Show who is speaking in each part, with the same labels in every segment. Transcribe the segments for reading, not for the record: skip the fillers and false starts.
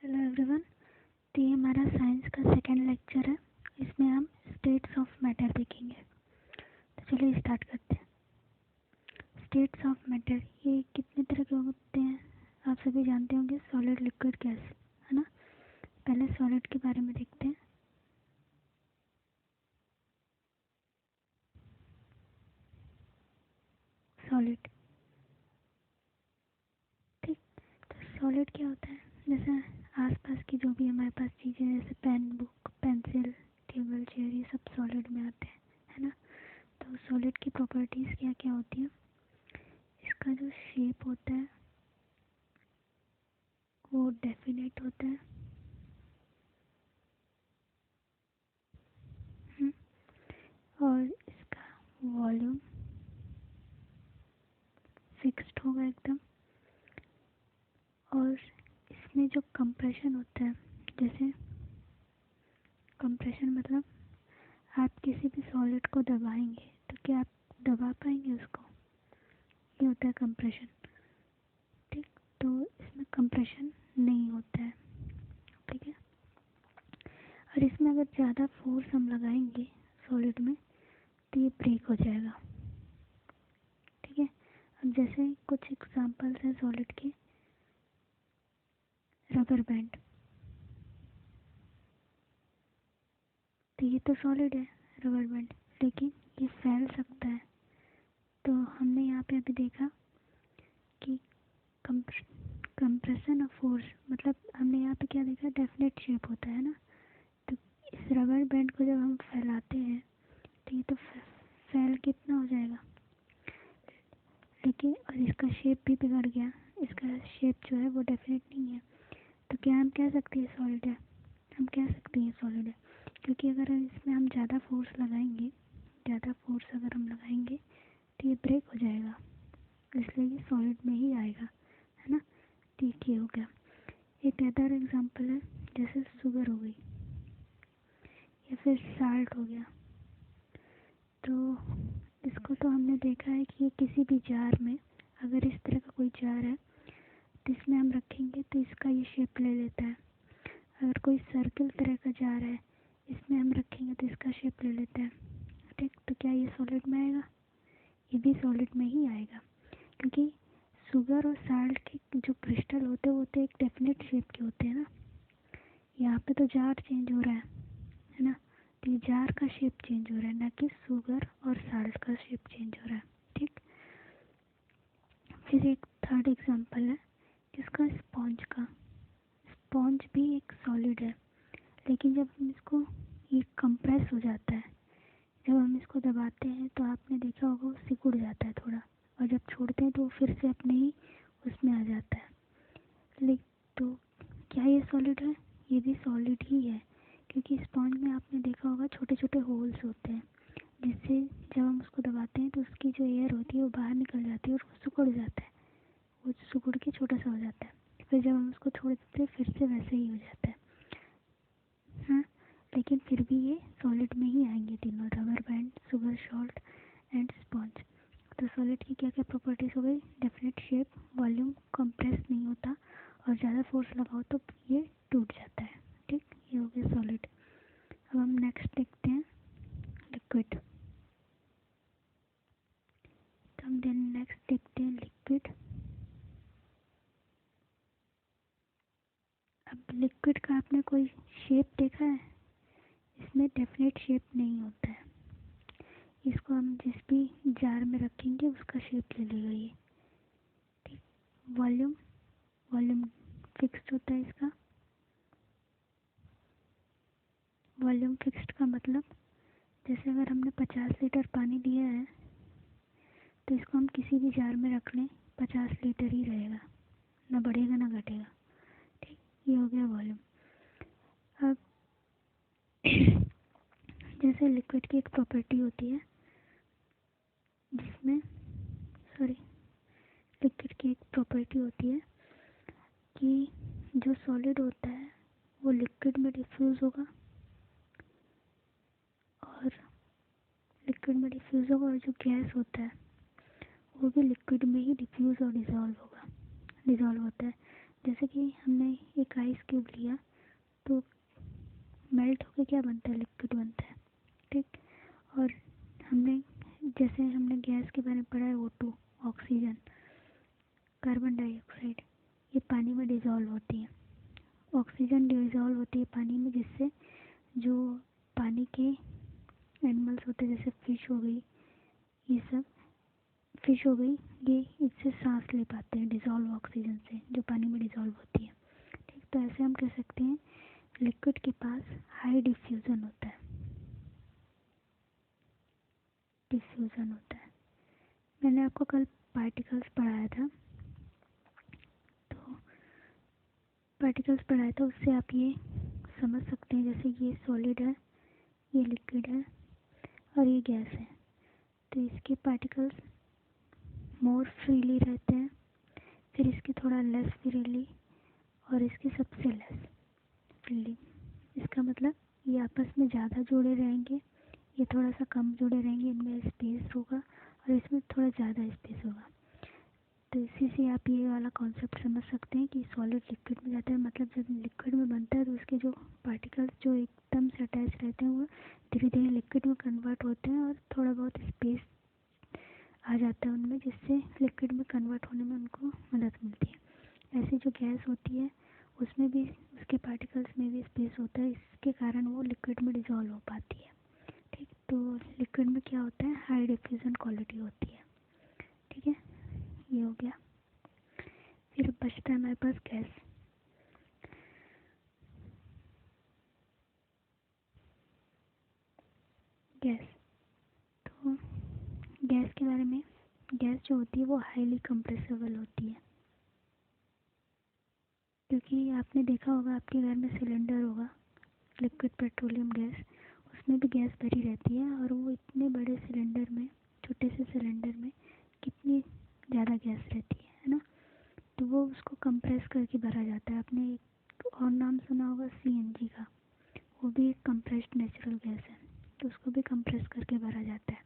Speaker 1: Hello everyone. तो ये हमारा साइंस का सेकंड लेक्चर है। इसमें हम स्टेट्स ऑफ मैटर देखेंगे। तो चलिए स्टार्ट करते हैं। स्टेट्स ऑफ मैटर ये कितने तरह के होते हैं आप सभी जानते होंगे। सॉलिड, लिक्विड, गैस, है ना। पहले सॉलिड के बारे में देखते हैं। सॉलिड, ठीक। तो सॉलिड क्या होता है? जैसे आसपास की जो भी हमारे पास चीज़ें, जैसे pen, book, pencil, table, chair, ये सब सॉलिड में आते हैं, है ना। तो सॉलिड की प्रॉपर्टीज़ क्या क्या होती है? इसका जो शेप होता है वो डेफिनेट होता है। हम्म, और इसका वॉल्यूम फिक्स्ड होगा एकदम। और इसमें जो कंप्रेशन होता है, जैसे कंप्रेशन मतलब आप किसी भी सॉलिड को दबाएंगे तो क्या आप दबा पाएंगे उसको? ये होता है कंप्रेशन, ठीक। तो इसमें कंप्रेशन नहीं होता है, ठीक है। और इसमें अगर ज़्यादा फोर्स हम लगाएंगे सॉलिड में तो ये ब्रेक हो जाएगा, ठीक है। अब जैसे कुछ एग्जांपल्स हैं सॉलिड के। रबर बैंड, तो ये तो सॉलिड है रबर बैंड, लेकिन ये फैल सकता है। तो हमने यहाँ पे अभी देखा कि कंप्रेशन और फोर्स, मतलब हमने यहाँ पे क्या देखा, डेफिनेट शेप होता है ना। तो इस रबर बैंड को जब हम फैलाते हैं तो ये तो फैल कितना हो जाएगा, लेकिन और इसका शेप भी बिगड़ गया। इसका शेप जो है वो डेफिनेट नहीं है। तो क्या हम कह सकते हैं सॉलिड है? हम कह सकते हैं सॉलिड है, क्योंकि अगर इसमें हम ज़्यादा फोर्स लगाएंगे, ज़्यादा फोर्स अगर हम लगाएंगे तो ये ब्रेक हो जाएगा, इसलिए ये सॉलिड में ही आएगा, है ना। ठीक, ये हो गया। एक अदर एग्जांपल है, जैसे शुगर हो गई या फिर साल्ट हो गया। तो इसको तो हमने देखा है कि ये किसी भी जार में, अगर इस तरह का कोई जार है तो इसमें हम रखेंगे तो इसका ये शेप ले लेता है। अगर कोई सर्किल तरह का जार है, इसमें हम रखेंगे तो इसका शेप ले लेता है, ठीक। तो क्या ये सॉलिड में आएगा? ये भी सॉलिड में ही आएगा, क्योंकि शुगर और साल्ट के जो क्रिस्टल होते हैं वो तो एक डेफिनेट शेप के होते हैं ना। यहाँ पे तो जार चेंज हो रहा है ना। तो ये जार का शेप चेंज हो रहा है, ना कि शुगर और साल्ट का शेप चेंज हो रहा है, ठीक। फिर एक थर्ड एग्जांपल है इसका, स्पॉन्ज का। स्पॉन्ज भी एक सॉलिड है, लेकिन जब हम इसको, ये कंप्रेस हो जाता है, जब हम इसको दबाते हैं तो आपने देखा होगा वो सिकुड़ जाता है थोड़ा, और जब छोड़ते हैं तो वो फिर से अपने ही उसमें आ जाता है। लेकिन तो क्या ये सॉलिड है? ये भी सॉलिड ही है, क्योंकि स्पॉन्ज में आपने देखा होगा छोटे छोटे होल्स होते हैं, जिससे जब हम उसको दबाते हैं तो उसकी जो एयर होती है वो बाहर निकल जाती है और वो सिकुड़ जाता है। वो सिकुड़ के छोटा सा हो जाता है, फिर जब हम उसको छोड़ देते हैं फिर से वैसे ही हो जाता है, हाँ। लेकिन फिर भी ये सॉलिड में ही आएंगे तीनों, rubber band, sugar, salt and sponge. तो सॉलिड की क्या क्या प्रॉपर्टीज हो गई? डेफिनेट शेप, वॉल्यूम, कंप्रेस नहीं होता, और ज़्यादा फोर्स लगाओ तो ये टूट जाता है, ठीक। ये हो गया सॉलिड। अब हम नेक्स्ट देखते हैं लिक्विड। तो हम देन नेक्स्ट देखते हैं लिक्विड। अब लिक्विड का आपने कोई शेप देखा है? इसमें डेफिनेट शेप नहीं होता है। इसको हम जिस भी जार में रखेंगे उसका शेप ले लेगा ये, ठीक। वॉल्यूम, वॉल्यूम फिक्स्ड होता है इसका। वॉल्यूम फिक्स्ड का मतलब, जैसे अगर हमने 50 लीटर पानी लिया है तो इसको हम किसी भी जार में रख लें 50 लीटर ही रहेगा, ना बढ़ेगा ना घटेगा, ठीक। ये हो गया वॉल्यूम। अब जैसे लिक्विड की एक प्रॉपर्टी होती है जिसमें, सॉरी, लिक्विड की एक प्रॉपर्टी होती है कि जो सॉलिड होता है वो लिक्विड में डिफ्यूज़ होगा, और लिक्विड में डिफ्यूज़ होगा, और जो गैस होता है वो भी लिक्विड में ही डिफ्यूज़ और डिज़ोल्व होता है। जैसे कि हमने एक आइस आइस क्यूब लिया तो मेल्ट होकर क्या बनता है, लिक्विड बनता है। ठीक, और जैसे हमने गैस के बारे में पढ़ा है, O2 ऑक्सीजन, कार्बन डाइऑक्साइड, ये पानी में डिज़ोल्व होती है। ऑक्सीजन डिज़ोल्व होती है पानी में, जिससे जो पानी के एनिमल्स होते हैं जैसे फिश हो गई, ये सब फिश हो गई, ये इससे सांस ले पाते हैं डिज़ोल्व ऑक्सीजन से, जो पानी में डिज़ोल्व होती है। ठीक, तो ऐसे हम कह सकते हैं लिक्विड के पास हाई डिफ्यूज़न होता है। डिफ्यूज़न होता है। मैंने आपको कल पार्टिकल्स पढ़ाया था, तो पार्टिकल्स पढ़ाया था, उससे आप ये समझ सकते हैं जैसे ये सॉलिड है, ये लिक्विड है और ये गैस है। तो इसके पार्टिकल्स मोर फ्रीली रहते हैं, फिर इसके थोड़ा लेस फ्रीली, और इसके सबसे लेस फ्रीली। इसका मतलब ये आपस में ज़्यादा जुड़े रहेंगे, ये थोड़ा सा कम जुड़े रहेंगे, इनमें स्पेस होगा और इसमें थोड़ा ज़्यादा स्पेस होगा। तो इसी से आप ये वाला कॉन्सेप्ट समझ सकते हैं कि सॉलिड लिक्विड में जाता है, मतलब जब लिक्विड में बनता है तो उसके जो पार्टिकल्स जो एकदम से अटैच रहते हैं वो धीरे धीरे लिक्विड में कन्वर्ट होते हैं और थोड़ा बहुत स्पेस आ जाता है उनमें, जिससे लिक्विड में कन्वर्ट होने में उनको मदद मिलती है। ऐसी जो गैस होती है उसमें भी उसके पार्टिकल्स में भी स्पेस होता है, इसके कारण वो लिक्विड में डिज़ोल्व हो पाती है। ठीक, तो लिक्विड में क्या होता है, हाई डिफ्यूज़न क्वालिटी होती है। ठीक है, ये हो गया। फिर बचता है हमारे पास गैस। गैस, तो गैस के बारे में, गैस जो होती है वो हाईली कंप्रेसिबल होती है, क्योंकि आपने देखा होगा आपके घर में सिलेंडर होगा, लिक्विड पेट्रोलियम गैस, उसमें भी गैस भरी रहती है, और वो इतने बड़े सिलेंडर में, छोटे से सिलेंडर में कितनी ज़्यादा गैस रहती है ना। तो वो उसको कंप्रेस करके भरा जाता है। आपने एक और नाम सुना होगा CNG का, वो भी एक कंप्रेस्ड नेचुरल गैस है, तो उसको भी कंप्रेस करके भरा जाता है।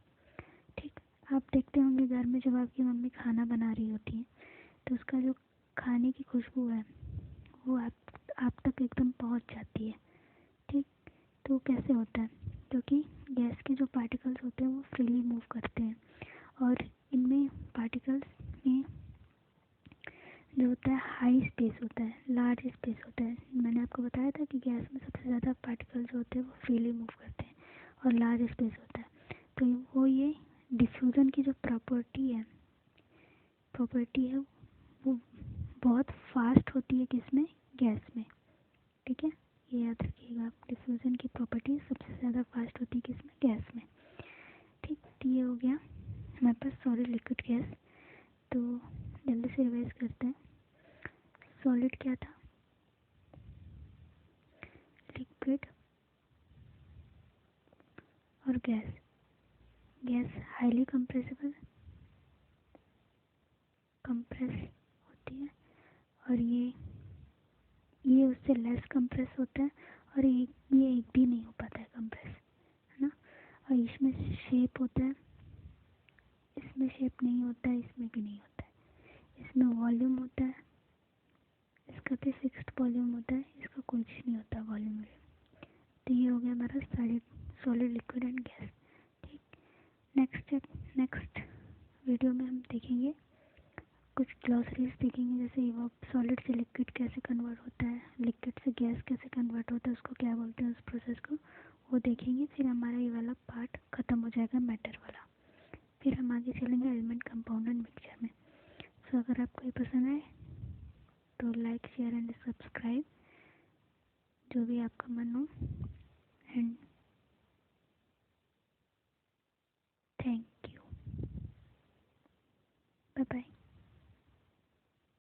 Speaker 1: ठीक, आप देखते होंगे घर में जब आपकी मम्मी खाना बना रही होती है तो उसका जो खाने की खुशबू है वो आप तक एकदम पहुंच जाती है। ठीक, तो कैसे होता है, क्योंकि गैस के जो पार्टिकल्स होते हैं वो फ्रीली मूव करते हैं, और इनमें पार्टिकल्स में जो होता है हाई स्पेस होता है, लार्ज स्पेस होता है। मैंने आपको बताया था कि गैस में सबसे ज़्यादा पार्टिकल्स होते हैं वो फ्रीली मूव करते हैं और लार्ज स्पेस होता है। तो वो ये डिफ्यूज़न की जो प्रॉपर्टी है वो बहुत फास्ट होती है, किसमें, गैस में। ठीक है, ये याद रखिएगा आप, डिफ्यूज़न की प्रॉपर्टी सबसे ज़्यादा फास्ट होती है किसमें, गैस में। ठीक, तो ये हो गया हमारे पास सॉलिड लिक्विड गैस। तो जल्दी से रिवाइज करते हैं। सॉलिड क्या था, लिक्विड और gas. Gas highly compressible, compress होती है, और ये उससे लेस कंप्रेस होता है, और ये एक भी नहीं हो पाता है कंप्रेस, है ना। और इसमें शेप होता है, इसमें शेप नहीं होता है, इसमें भी नहीं होता है। इसमें वॉल्यूम होता है, इसका भी फिक्स्ड वॉल्यूम होता है, इसका कुछ नहीं होता वॉल्यूम। तो ये हो गया हमारा सॉलिड लिक्विड एंड गैस। ठीक, नेक्स्ट वीडियो में हम देखेंगे कुछ ग्लॉसरीज देखेंगे, जैसे वो सॉलिड से लिक्विड कैसे कन्वर्ट होता है, लिक्विड से गैस कैसे कन्वर्ट होता है, उसको क्या बोलते हैं उस प्रोसेस को, वो देखेंगे। फिर हमारा ये वाला पार्ट ख़त्म हो जाएगा, मैटर वाला। फिर हम आगे चलेंगे एलिमेंट, कंपाउंड एंड मिक्सचर में। सो अगर आपको ये पसंद आए तो लाइक, शेयर एंड सब्सक्राइब, जो भी आपका मन हो। And thank